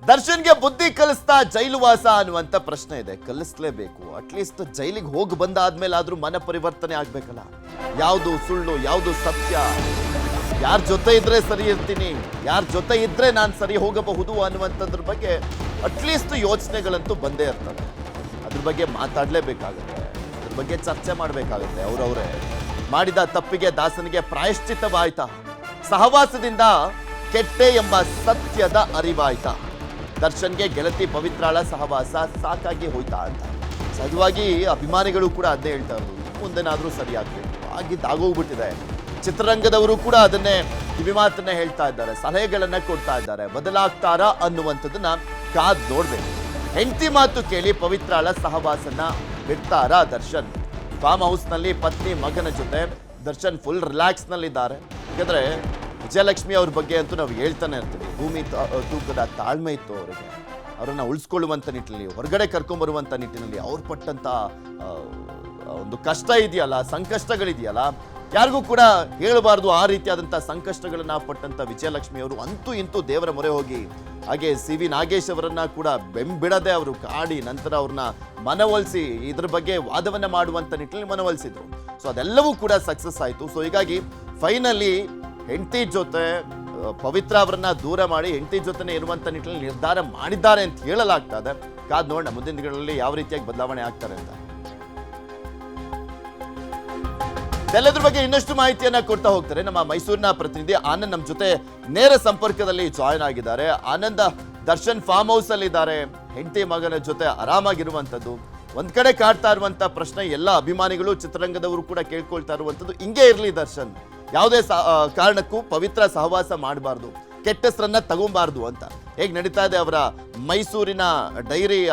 ದರ್ಶನ್ಗೆ ಬುದ್ಧಿ ಕಲಿಸ್ತಾ ಜೈಲುವಾಸ ಅನ್ನುವಂತ ಪ್ರಶ್ನೆ ಇದೆ. ಕಲಿಸ್ಲೇಬೇಕು. ಅಟ್ಲೀಸ್ಟ್ ಜೈಲಿಗೆ ಹೋಗಿ ಬಂದಾದ್ಮೇಲೆ ಆದ್ರೂ ಮನ ಪರಿವರ್ತನೆ ಆಗ್ಬೇಕಲ್ಲ. ಯಾವುದು ಸುಳ್ಳು, ಯಾವುದು ಸತ್ಯ, ಯಾರ ಜೊತೆ ಇದ್ರೆ ಸರಿ ಇರ್ತೀನಿ, ಯಾರ ಜೊತೆ ಇದ್ರೆ ನಾನು ಸರಿ ಹೋಗಬಹುದು ಅನ್ನುವಂಥದ್ರ ಬಗ್ಗೆ ಅಟ್ಲೀಸ್ಟ್ ಯೋಚನೆಗಳಂತೂ ಬಂದೇ ಇರ್ತವೆ. ಅದ್ರ ಬಗ್ಗೆ ಮಾತಾಡಲೇಬೇಕಾಗುತ್ತೆ, ಅದ್ರ ಬಗ್ಗೆ ಚರ್ಚೆ ಮಾಡಬೇಕಾಗುತ್ತೆ. ಅವರವರೇ ಮಾಡಿದ ತಪ್ಪಿಗೆ ದಾಸನಿಗೆ ಪ್ರಾಯಶ್ಚಿತ್ತವಾಯ್ತಾ? ಸಹವಾಸದಿಂದ ಕೆಟ್ಟೆ ಎಂಬ ಸತ್ಯದ ಅರಿವಾಯ್ತಾ? ದರ್ಶನ್ಗೆ ಗೆಳತಿ ಪವಿತ್ರಾಳ ಸಹವಾಸ ಸಾಕಾಗಿ ಹೋಯ್ತಾ ಅಂತ ಸಹಜವಾಗಿ ಅಭಿಮಾನಿಗಳು ಕೂಡ ಅದನ್ನೇ ಹೇಳ್ತಾ ಇರೋದು. ಮುಂದೆನಾದ್ರೂ ಸರಿಯಾಗಬೇಕು, ಆಗೋಗ್ಬಿಟ್ಟಿದೆ. ಚಿತ್ರರಂಗದವರು ಕೂಡ ಅದನ್ನೇ ಕಿವಿಮಾತನ್ನ ಹೇಳ್ತಾ ಇದ್ದಾರೆ, ಸಲಹೆಗಳನ್ನ ಕೊಡ್ತಾ ಇದ್ದಾರೆ. ಬದಲಾಗ್ತಾರಾ ಅನ್ನುವಂಥದ್ದನ್ನ ಕಾದ್ ನೋಡ್ಬೇಕು. ಹೆಂಡತಿ ಮಾತು ಕೇಳಿ ಪವಿತ್ರಾಳ ಸಹವಾಸನ ಬಿಡ್ತಾರಾ ದರ್ಶನ್? ಫಾರ್ಮ್ ಹೌಸ್ನಲ್ಲಿ ಪತ್ನಿ ಮಗನ ಜೊತೆ ದರ್ಶನ್ ಫುಲ್ ರಿಲ್ಯಾಕ್ಸ್ ನಲ್ಲಿದ್ದಾರೆ. ಯಾಕಂದ್ರೆ ವಿಜಯಲಕ್ಷ್ಮಿ ಅವ್ರ ಬಗ್ಗೆ ಅಂತೂ ನಾವು ಹೇಳ್ತಾನೆ ಇರ್ತೀವಿ. ಭೂಮಿ ತೂಕದ ತಾಳ್ಮೆ ಇತ್ತು ಅವರಿಗೆ. ಅವರನ್ನ ಉಳಿಸ್ಕೊಳ್ಳುವಂಥ ನಿಟ್ಟಿನಲ್ಲಿ, ಹೊರಗಡೆ ಕರ್ಕೊಂಡ್ಬರುವಂಥ ನಿಟ್ಟಿನಲ್ಲಿ ಅವ್ರು ಪಟ್ಟಂತ ಒಂದು ಕಷ್ಟ ಇದೆಯಲ್ಲ, ಸಂಕಷ್ಟಗಳಿದೆಯಲ್ಲ, ಯಾರಿಗೂ ಕೂಡ ಹೇಳಬಾರ್ದು. ಆ ರೀತಿಯಾದಂಥ ಸಂಕಷ್ಟಗಳನ್ನ ಪಟ್ಟಂತ ವಿಜಯಲಕ್ಷ್ಮಿ ಅವರು ಅಂತೂ ಇಂತೂ ದೇವರ ಮೊರೆ ಹೋಗಿ, ಹಾಗೆ ಸಿ.ವಿ. ನಾಗೇಶ್ ಅವರನ್ನ ಕೂಡ ಬೆಂಬಿಡದೆ ಅವರು ಕಾಡಿ ನಂತರ ಅವ್ರನ್ನ ಮನವೊಲಿಸಿ ಇದ್ರ ಬಗ್ಗೆ ವಾದವನ್ನ ಮಾಡುವಂತ ನಿಟ್ಟಿನಲ್ಲಿ ಮನವೊಲಿಸಿದ್ರು. ಸೊ ಅದೆಲ್ಲವೂ ಕೂಡ ಸಕ್ಸಸ್ ಆಯಿತು. ಸೊ ಹೀಗಾಗಿ ಫೈನಲಿ ಹೆಂಡತಿ ಜೊತೆ ಪವಿತ್ರ ಅವರನ್ನ ದೂರ ಮಾಡಿ ಹೆಂಡತಿ ಜೊತೆನೇ ಇರುವಂತ ನಿಟ್ಟಿನಲ್ಲಿ ನಿರ್ಧಾರ ಮಾಡಿದ್ದಾರೆ ಅಂತ ಹೇಳಲಾಗ್ತಾ ಇದೆ. ಕಾದ್ ನೋಡೋಣ ಮುಂದಿನ ದಿನಗಳಲ್ಲಿ ಯಾವ ರೀತಿಯಾಗಿ ಬದಲಾವಣೆ ಆಗ್ತಾರೆ ಅಂತ. ಎಲ್ಲದ್ರ ಬಗ್ಗೆ ಇನ್ನಷ್ಟು ಮಾಹಿತಿಯನ್ನ ಕೊಡ್ತಾ ಹೋಗ್ತಾರೆ ನಮ್ಮ ಮೈಸೂರಿನ ಪ್ರತಿನಿಧಿ ಆನಂದ್. ನಮ್ಮ ಜೊತೆ ನೇರ ಸಂಪರ್ಕದಲ್ಲಿ ಜಾಯ್ನ್ ಆಗಿದ್ದಾರೆ. ಆನಂದ್, ದರ್ಶನ್ ಫಾರ್ಮ್ ಹೌಸ್ ಅಲ್ಲಿ ಇದ್ದಾರೆ, ಹೆಂಡತಿ ಮಗನ ಜೊತೆ ಆರಾಮಾಗಿರುವಂತದ್ದು. ಒಂದ್ ಕಡೆ ಕಾಡ್ತಾ ಇರುವಂತ ಪ್ರಶ್ನೆ ಎಲ್ಲ ಅಭಿಮಾನಿಗಳು, ಚಿತ್ರರಂಗದವರು ಕೂಡ ಕೇಳ್ಕೊಳ್ತಾ ಇರುವಂತದ್ದು, ಹಿಂಗೆ ಇರ್ಲಿ ದರ್ಶನ್, ಯಾವುದೇ ಕಾರಣಕ್ಕೂ ಪವಿತ್ರ ಸಹವಾಸ ಮಾಡಬಾರ್ದು, ಕೆಟ್ಟ ಹೆಸರನ್ನ ತಗೊಂಬಾರ್ದು ಅಂತ. ಹೇಗೆ ನಡೀತಾ ಇದೆ ಅವರ ಮೈಸೂರಿನ ಡೈರಿಯ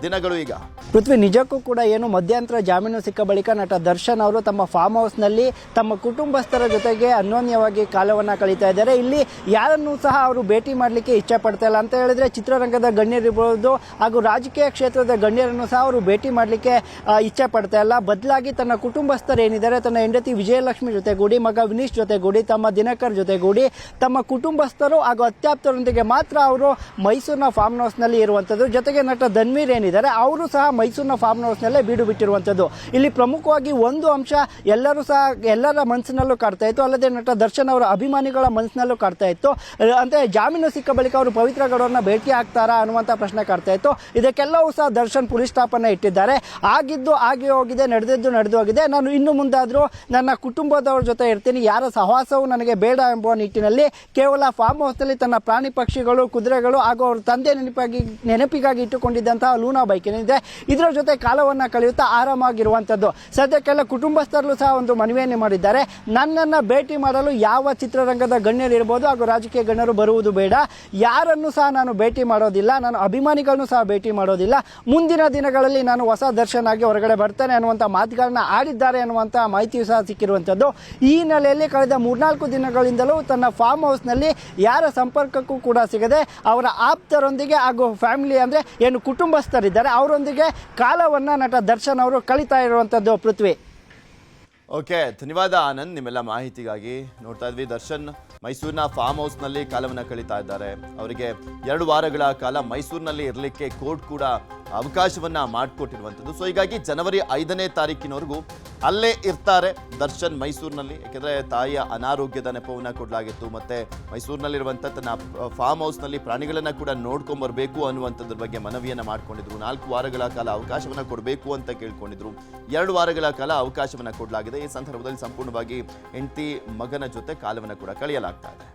ದಿನಗಳು ಈಗ? ಪೃಥ್ವಿ, ನಿಜಕ್ಕೂ ಕೂಡ ಏನು ಮಧ್ಯಂತರ ಜಾಮೀನು ಸಿಕ್ಕ ಬಳಿಕ ನಟ ದರ್ಶನ್ ಅವರು ತಮ್ಮ ಫಾರ್ಮ್ ಹೌಸ್ನಲ್ಲಿ ತಮ್ಮ ಕುಟುಂಬಸ್ಥರ ಜೊತೆಗೆ ಅನ್ಯೋನ್ಯವಾಗಿ ಕಾಲವನ್ನು ಕಳೀತಾ ಇದ್ದಾರೆ. ಇಲ್ಲಿ ಯಾರನ್ನೂ ಸಹ ಅವರು ಭೇಟಿ ಮಾಡಲಿಕ್ಕೆ ಇಚ್ಛೆ ಪಡ್ತಾ ಇಲ್ಲ. ಅಂತ ಹೇಳಿದ್ರೆ ಚಿತ್ರರಂಗದ ಗಣ್ಯರಿರ್ಬೋದು ಹಾಗೂ ರಾಜಕೀಯ ಕ್ಷೇತ್ರದ ಗಣ್ಯರನ್ನು ಸಹ ಅವರು ಭೇಟಿ ಮಾಡಲಿಕ್ಕೆ ಇಚ್ಛೆ ಪಡ್ತಾ ಇಲ್ಲ. ಬದಲಾಗಿ ತನ್ನ ಕುಟುಂಬಸ್ಥರು ಏನಿದ್ದಾರೆ, ತನ್ನ ಹೆಂಡತಿ ವಿಜಯಲಕ್ಷ್ಮಿ ಜೊತೆಗೂಡಿ, ಮಗ ವಿನೀಶ್ ಜೊತೆಗೂಡಿ, ತಮ್ಮ ದಿನಕರ್ ಜೊತೆಗೂಡಿ, ತಮ್ಮ ಕುಟುಂಬಸ್ಥರು ಹಾಗೂ ಅತ್ಯಾಪ್ತರೊಂದಿಗೆ ಮಾತ್ರ ಅವರು ಮೈಸೂರಿನ ಫಾರ್ಮ್ ಹೌಸ್ನಲ್ಲಿ ಇರುವಂಥದ್ದು. ಜೊತೆಗೆ ನಟ ಧನ್ವೀರ್ ಏನಿದ್ದಾರೆ, ಅವರು ಸಹ ಮೈಸೂರಿನ ಫಾರ್ಮ್ ಹೌಸ್ನಲ್ಲೇ ಬೀಡು ಬಿಟ್ಟಿರುವಂಥದ್ದು. ಇಲ್ಲಿ ಪ್ರಮುಖವಾಗಿ ಒಂದು ಅಂಶ ಎಲ್ಲರ ಮನಸ್ಸಿನಲ್ಲೂ ಕಾಡ್ತಾ ಇತ್ತು, ಅಲ್ಲದೆ ನಟ ದರ್ಶನ್ ಅವರ ಅಭಿಮಾನಿಗಳ ಮನಸ್ಸಿನಲ್ಲೂ ಕಾಡ್ತಾ ಇತ್ತು. ಅಂದರೆ ಜಾಮೀನು ಸಿಕ್ಕ ಬಳಿಕ ಅವರು ಪವಿತ್ರ ಗೌಡರನ್ನ ಭೇಟಿ ಆಗ್ತಾರಾ ಅನ್ನುವಂಥ ಪ್ರಶ್ನೆ ಕಾಡ್ತಾ ಇತ್ತು. ಇದಕ್ಕೆಲ್ಲವೂ ಸಹ ದರ್ಶನ್ ಪುಲಿಸ್ ಸ್ಟಾಪ್ ಅನ್ನ ಇಟ್ಟಿದ್ದಾರೆ. ಆಗಿದ್ದು ಆಗಿ ಹೋಗಿದೆ, ನಡೆದಿದ್ದು ನಡೆದು ಹೋಗಿದೆ. ನಾನು ಇನ್ನು ಮುಂದಾದರೂ ನನ್ನ ಕುಟುಂಬದವ್ರ ಜೊತೆ ಇರ್ತೀನಿ, ಯಾರ ಸಹವಾಸವೂ ನನಗೆ ಬೇಡ ಎಂಬುವ ನಿಟ್ಟಿನಲ್ಲಿ ಕೇವಲ ಫಾರ್ಮ್ ಹೌಸ್ನಲ್ಲಿ ತನ್ನ ಪ್ರಾಣಿ ಪಕ್ಷಿಗಳು, ಕುದುರೆಗಳು ಹಾಗೂ ಅವ್ರ ತಂದೆ ನೆನಪಿಗಾಗಿ ಇಟ್ಟುಕೊಂಡಿದ್ದಂತಹ ಲೂನಾ ಬೈಕ್ ಏನಿದೆ, ಇದರ ಜೊತೆ ಕಾಲವನ್ನು ಕಳೆಯುತ್ತಾ ಆರಾಮಾಗಿರುವಂಥದ್ದು. ಸದ್ಯಕ್ಕೆಲ್ಲ ಕುಟುಂಬಸ್ಥರಲ್ಲೂ ಸಹ ಒಂದು ಮನವಿಯನ್ನು ಮಾಡಿದ್ದಾರೆ. ನನ್ನನ್ನು ಭೇಟಿ ಮಾಡಲು ಯಾವ ಚಿತ್ರರಂಗದ ಗಣ್ಯರು ಇರ್ಬೋದು ಹಾಗೂ ರಾಜಕೀಯ ಗಣ್ಯರು ಬರುವುದು ಬೇಡ, ಯಾರನ್ನು ಸಹ ನಾನು ಭೇಟಿ ಮಾಡೋದಿಲ್ಲ, ನಾನು ಅಭಿಮಾನಿಗಳನ್ನು ಸಹ ಭೇಟಿ ಮಾಡೋದಿಲ್ಲ. ಮುಂದಿನ ದಿನಗಳಲ್ಲಿ ನಾನು ಹೊಸ ದರ್ಶನ್ ಆಗಿ ಹೊರಗಡೆ ಬರ್ತೇನೆ ಅನ್ನುವಂಥ ಮಾತುಗಳನ್ನ ಆಡಿದ್ದಾರೆ ಅನ್ನುವಂಥ ಮಾಹಿತಿಯು ಸಹ ಸಿಕ್ಕಿರುವಂಥದ್ದು. ಈ ಹಿನ್ನೆಲೆಯಲ್ಲಿ ಕಳೆದ 3-4 ದಿನಗಳಿಂದಲೂ ತನ್ನ ಫಾರ್ಮ್ ಹೌಸ್ನಲ್ಲಿ ಯಾರ ಸಂಪರ್ಕಕ್ಕೂ ಕೂಡ ಸಿಗದೆ ಅವರ ಆಪ್ತರೊಂದಿಗೆ ಹಾಗೂ ಫ್ಯಾಮಿಲಿ ಅಂದರೆ ಏನು ಕುಟುಂಬಸ್ಥರಿದ್ದಾರೆ ಅವರೊಂದಿಗೆ ಕಾಲವನ್ನು ನಟ ದರ್ಶನ್ ಅವರು ಕಳೀತಾ ಇರುವಂಥದ್ದು. ಪೃಥ್ವಿ, ಓಕೆ, ಧನ್ಯವಾದ ಆನಂದ್ ನಿಮ್ಮೆಲ್ಲ ಮಾಹಿತಿಗಾಗಿ. ನೋಡ್ತಾ ಇದ್ವಿ, ದರ್ಶನ್ ಮೈಸೂರಿನ ಫಾರ್ಮ್ ಹೌಸ್ನಲ್ಲಿ ಕಾಲವನ್ನು ಕಳೀತಾ ಇದ್ದಾರೆ. ಅವರಿಗೆ 2 ವಾರಗಳ ಕಾಲ ಮೈಸೂರಿನಲ್ಲಿ ಇರಲಿಕ್ಕೆ ಕೋರ್ಟ್ ಕೂಡ ಅವಕಾಶವನ್ನ ಮಾಡಿಕೊಟ್ಟಿರುವಂಥದ್ದು. ಸೊ ಹೀಗಾಗಿ ಜನವರಿ 5ನೇ ತಾರೀಕಿನವರೆಗೂ ಅಲ್ಲೇ ಇರ್ತಾರೆ ದರ್ಶನ್ ಮೈಸೂರಿನಲ್ಲಿ. ಯಾಕೆಂದರೆ ತಾಯಿಯ ಅನಾರೋಗ್ಯದ ನೆಪವನ್ನು ಕೊಡಲಾಗಿತ್ತು, ಮತ್ತು ಮೈಸೂರಿನಲ್ಲಿರುವಂಥ ತನ್ನ ಫಾರ್ಮ್ ಹೌಸ್ನಲ್ಲಿ ಪ್ರಾಣಿಗಳನ್ನು ಕೂಡ ನೋಡ್ಕೊಂಬರ್ಬೇಕು ಅನ್ನುವಂಥದ್ರ ಬಗ್ಗೆ ಮನವಿಯನ್ನು ಮಾಡ್ಕೊಂಡಿದ್ರು. 4 ವಾರಗಳ ಕಾಲ ಅವಕಾಶವನ್ನು ಕೊಡಬೇಕು ಅಂತ ಕೇಳ್ಕೊಂಡಿದ್ರು. 2 ವಾರಗಳ ಕಾಲ ಅವಕಾಶವನ್ನು ಕೊಡಲಾಗಿದೆ. ಈ ಸಂದರ್ಭದಲ್ಲಿ ಸಂಪೂರ್ಣವಾಗಿ ಹೆಂಡತಿ ಮಗನ ಜೊತೆ ಕಾಲವನ್ನು ಕೂಡ ಕಳೆಯಲಾಗ್ತಾ ಇದೆ.